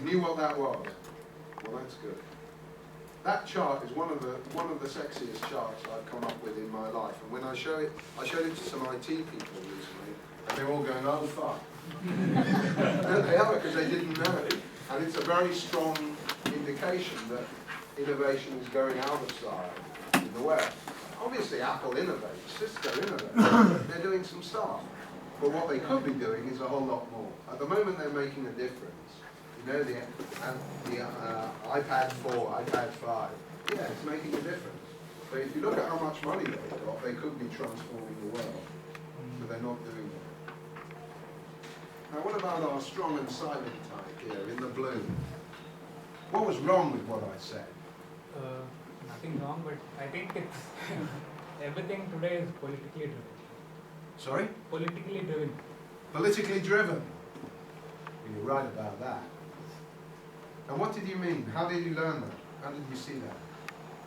knew what that was? Well, that's good. That chart is one of the sexiest charts I've come up with in my life. And when I showed it to some IT people recently, and they're all going, "Oh fuck." No, they are, because they didn't know. And it's a very strong indication that innovation is going out of style in the West. Obviously, Apple innovates, Cisco innovates. They're doing some stuff. But what they could be doing is a whole lot more. At the moment, they're making a difference. You know, the iPad 4, iPad 5, yeah, it's making a difference. But if you look at how much money they've got, they could be transforming the world. But they're not doing that. Now, what about our strong and silent type here in the blue? What was wrong with what I said? Nothing wrong, but I think it's everything today is politically driven. Sorry? Politically driven. Politically driven. You're right about that. And what did you mean? How did you learn that? How did you see that?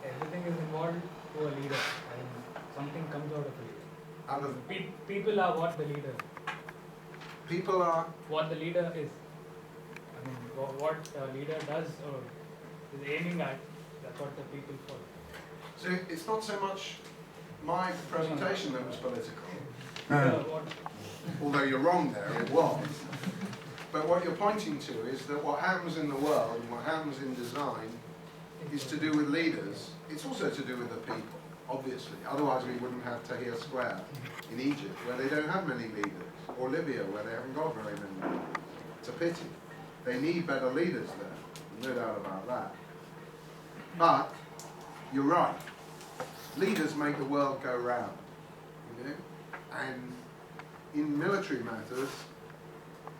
Everything is involved to a leader. I mean, something comes out of a leader. Out of people are what the leader. People are what the leader is. I mean, what a leader does or is aiming at. That's what the people follow. So it's not so much my presentation that was political. Although you're wrong there, it was. But what you're pointing to is that what happens in the world and what happens in design is to do with leaders. It's also to do with the people, obviously. Otherwise we wouldn't have Tahrir Square in Egypt, where they don't have many leaders, or Libya, where they haven't got very many leaders. It's a pity. They need better leaders there, no doubt about that. But you're right. Leaders make the world go round, you know? And in military matters,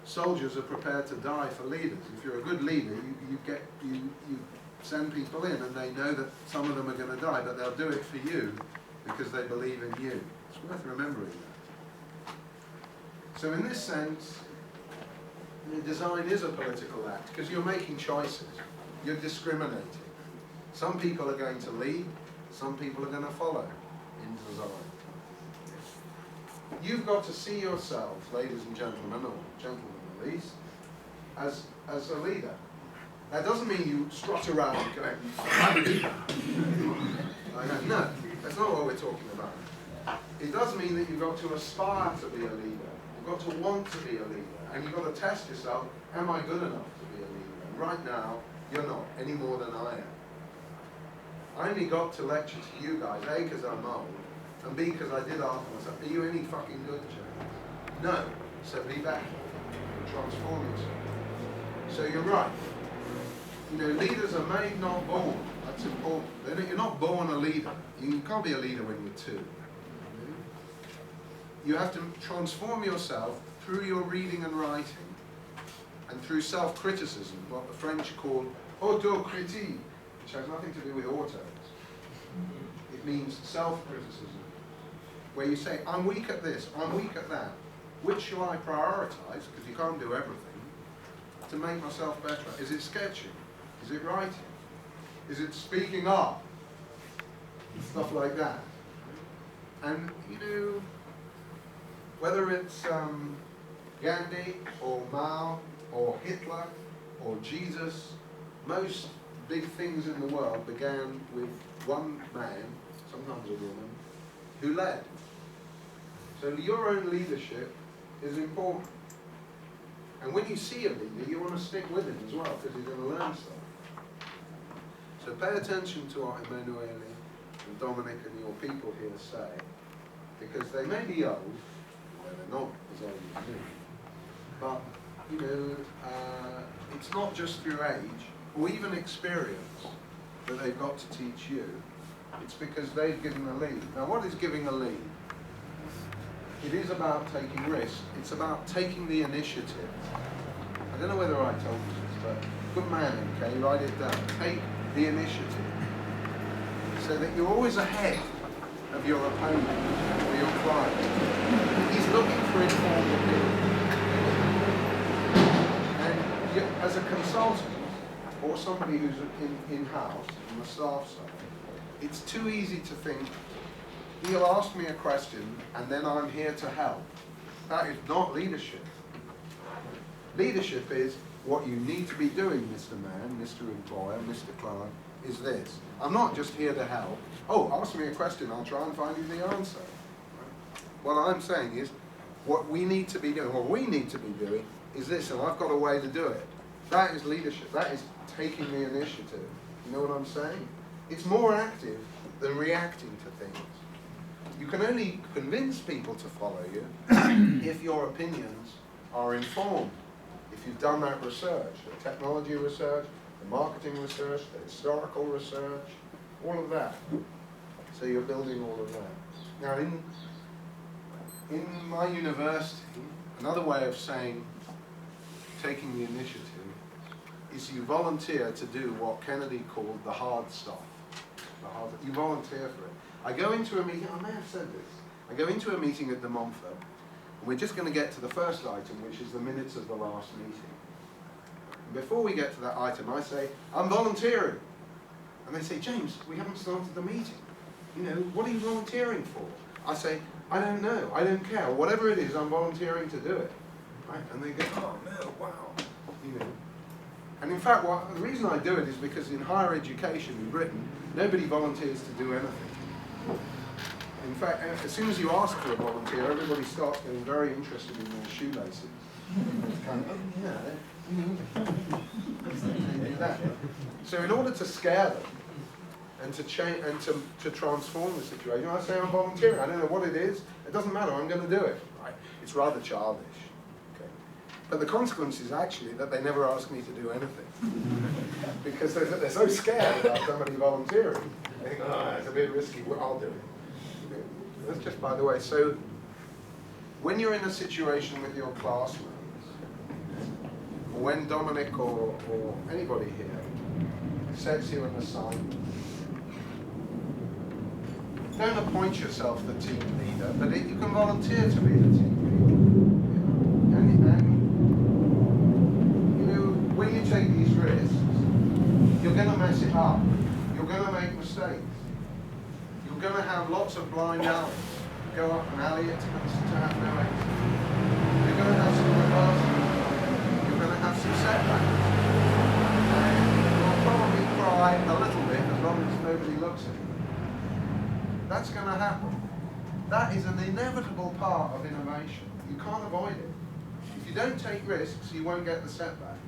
soldiers are prepared to die for leaders. If you're a good leader, you send people in and they know that some of them are going to die, but they'll do it for you because they believe in you. It's worth remembering that. So in this sense, design is a political act because you're making choices. You're discriminating. Some people are going to lead, some people are going to follow in design. You've got to see yourselves, ladies and gentlemen, or gentlemen at least, as a leader. That doesn't mean you strut around going, "I'm a leader." No, that's not what we're talking about. It does mean that you've got to aspire to be a leader. You've got to want to be a leader. And you've got to test yourself, am I good enough to be a leader? And right now, you're not, any more than I am. I only got to lecture to you guys, A, because I'm old, and B, because I did ask myself, are you any fucking good, Joe? No. So be better. Transform yourself. So you're right. You know, leaders are made, not born. That's important. You're not born a leader. You can't be a leader when you're 2. You have to transform yourself through your reading and writing and through self-criticism, what the French call autocritique, which has nothing to do with autos. It means self-criticism, where you say, I'm weak at this, I'm weak at that. Which shall I prioritize, because you can't do everything, to make myself better? Is it sketching? Is it writing? Is it speaking up? Stuff like that. And, you know, whether it's Gandhi or Mao or Hitler or Jesus, most big things in the world began with one man, sometimes a woman, who led. So your own leadership is important. And when you see a leader, you want to stick with him as well, because you're going to learn stuff. So pay attention to what Emanuele and Dominic and your people here say, because they may be old, well, they're not as old as me, but, you know, it's not just through age or even experience that they've got to teach you. It's because they've given a lead. Now, what is giving a lead? It is about taking risks. It's about taking the initiative. I don't know whether I told you this, but good man, okay, write it down. Take the initiative so that you're always ahead of your opponent or your client. He's looking for informed opinion. And you, as a consultant or somebody who's in-house, on the staff side, it's too easy to think, he'll ask me a question and then I'm here to help. That is not leadership. Leadership is what you need to be doing, Mr. Man, Mr. Employer, Mr. Client, is this. I'm not just here to help. Oh, ask me a question, I'll try and find you the answer. What I'm saying is, what we need to be doing is this, and I've got a way to do it. That is leadership. That is taking the initiative. You know what I'm saying? It's more active than reacting to things. You can only convince people to follow you if your opinions are informed. If you've done that research, the technology research, the marketing research, the historical research, all of that. So you're building all of that. Now in my university, another way of saying taking the initiative is you volunteer to do what Kennedy called the hard stuff. You volunteer for it. I go into a meeting, I may have said this, I go into a meeting at the Montfort, and we're just going to get to the first item, which is the minutes of the last meeting. And before we get to that item, I say, I'm volunteering. And they say, James, we haven't started the meeting. You know, what are you volunteering for? I say, I don't know, I don't care. Whatever it is, I'm volunteering to do it. Right? And they go, oh no, wow. You know. And in fact, the reason I do it is because in higher education in Britain, nobody volunteers to do anything. In fact, as soon as you ask for a volunteer, everybody starts getting very interested in their shoelaces. It's kind of, oh yeah, So in order to scare them and to change and to transform the situation, I say I'm volunteering. I don't know what it is. It doesn't matter. I'm going to do it. Right? It's rather childish. Okay. But the consequence is actually that they never ask me to do anything because they're so scared about somebody volunteering. They think, oh, it's a bit risky. Well, I'll do it. That's just by the way. So when you're in a situation with your classmates, or when Dominic or anybody here sets you an assignment, don't appoint yourself the team leader, but you can volunteer to be the team leader. And you know, when you take these risks, you're going to mess it up. You're going to make mistakes. You're going to have lots of blind alleys. Go up an alley, it's going to have no exit. You're going to have some reversals. You're going to have some setbacks. And you'll probably cry a little bit as long as nobody looks at you. That's going to happen. That is an inevitable part of innovation. You can't avoid it. If you don't take risks, you won't get the setbacks.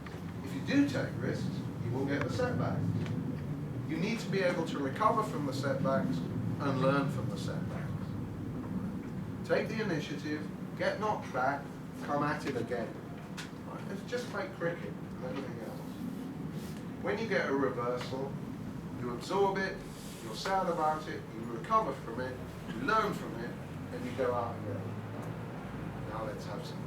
If you do take risks, you will get the setbacks. You need to be able to recover from the setbacks and learn from the setbacks. Take the initiative, get knocked back, come at it again. Right? It's just like cricket and everything else. When you get a reversal, you absorb it, you're sad about it, you recover from it, you learn from it, and you go out again. Now let's have some